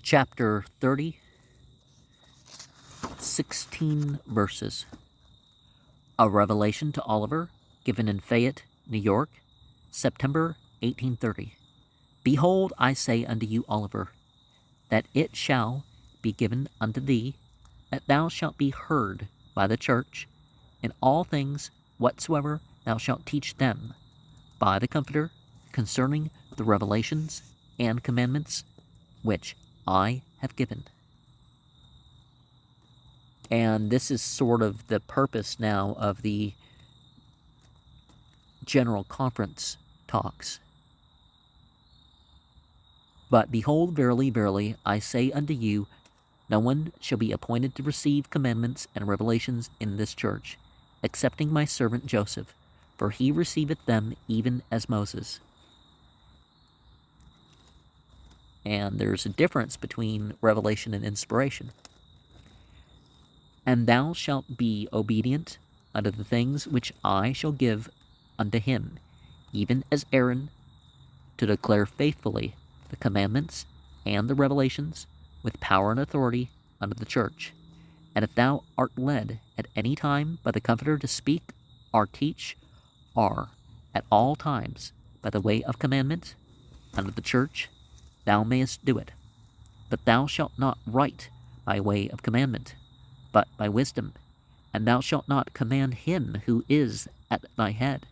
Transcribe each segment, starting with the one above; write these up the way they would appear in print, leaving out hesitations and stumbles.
chapter 30, 16 verses. A revelation to Oliver, given in Fayette, New York, September 1830. Behold, I say unto you, Oliver, that it shall be given unto thee, that thou shalt be heard by the church in all things whatsoever thou shalt teach them by the Comforter concerning the revelations and commandments which I have given. And this is sort of the purpose now of the General Conference talks. But behold, verily, verily, I say unto you, no one shall be appointed to receive commandments and revelations in this church, excepting my servant Joseph, for he receiveth them even as Moses. And there's a difference between revelation and inspiration. And thou shalt be obedient unto the things which I shall give unto him, even as Aaron, to declare faithfully the commandments and the revelations with power and authority unto the church. And if thou art led at any time by the Comforter to speak or teach, or at all times by the way of commandment unto the church, thou mayest do it. But thou shalt not write by way of commandment, but by wisdom. And thou shalt not command him who is at thy head,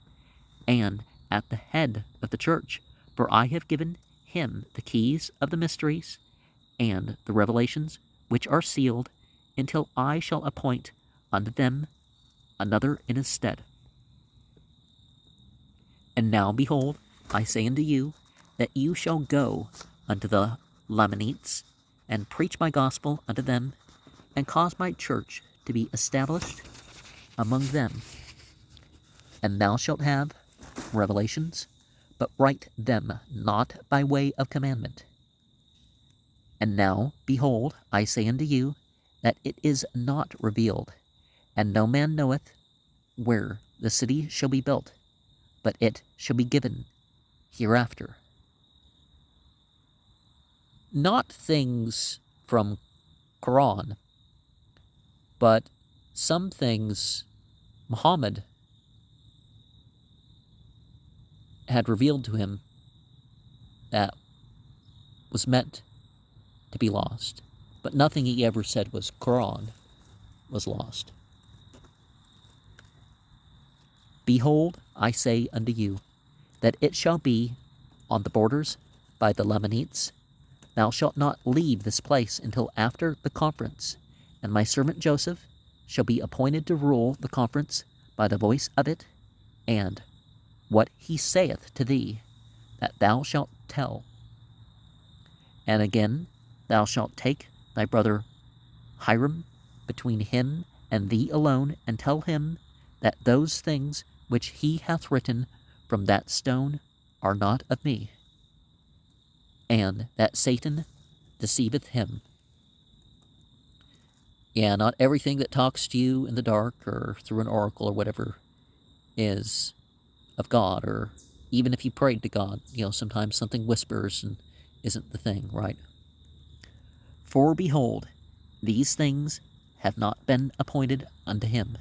and at the head of the church, for I have given him the keys of the mysteries and the revelations which are sealed, until I shall appoint unto them another in his stead. And now, behold, I say unto you, that you shall go unto the Lamanites, and preach my gospel unto them, and cause my church to be established among them. And thou shalt have revelations, but write them not by way of commandment. And now, behold, I say unto you, that it is not revealed, and no man knoweth where the city shall be built, but it shall be given hereafter. Not things from Quran, but some things Muhammad had revealed to him that was meant to be lost. But nothing he ever said was Quran was lost. Behold, I say unto you, that it shall be on the borders by the Lamanites. Thou shalt not leave this place until after the conference, and my servant Joseph shall be appointed to rule the conference by the voice of it, and what he saith to thee, that thou shalt tell. And again, thou shalt take thy brother Hiram between him and thee alone, and tell him that those things which he hath written from that stone are not of me, and that Satan deceiveth him. Yeah, not everything that talks to you in the dark or through an oracle or whatever is of God, or even if you prayed to God, sometimes something whispers and isn't the thing, right? For behold, these things have not been appointed unto him,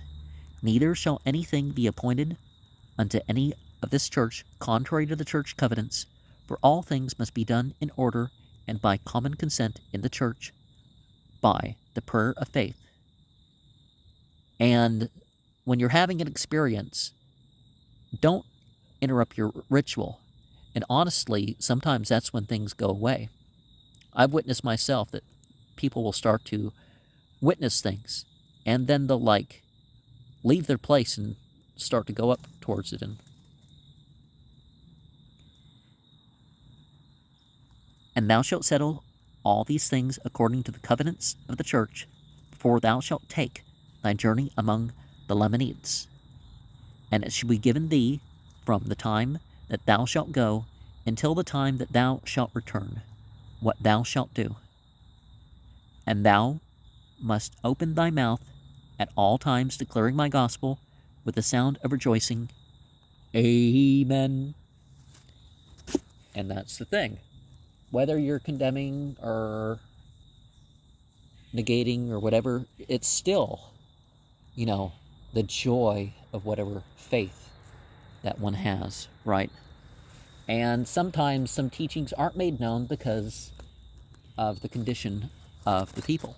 neither shall anything be appointed unto any of this church contrary to the church covenants, for all things must be done in order and by common consent in the church, by the prayer of faith. And when you're having an experience, don't interrupt your ritual. And honestly, sometimes that's when things go away. I've witnessed myself that people will start to witness things, and then they'll leave their place and start to go up towards it. And thou shalt settle all these things according to the covenants of the church, for thou shalt take thy journey among the Lamanites. And it shall be given thee from the time that thou shalt go until the time that thou shalt return, what thou shalt do. And thou must open thy mouth at all times, declaring my gospel with the sound of rejoicing. Amen. And that's the thing. Whether you're condemning or negating or whatever, it's still, you know, the joy of whatever faith that one has, right? And sometimes some teachings aren't made known because of the condition of the people.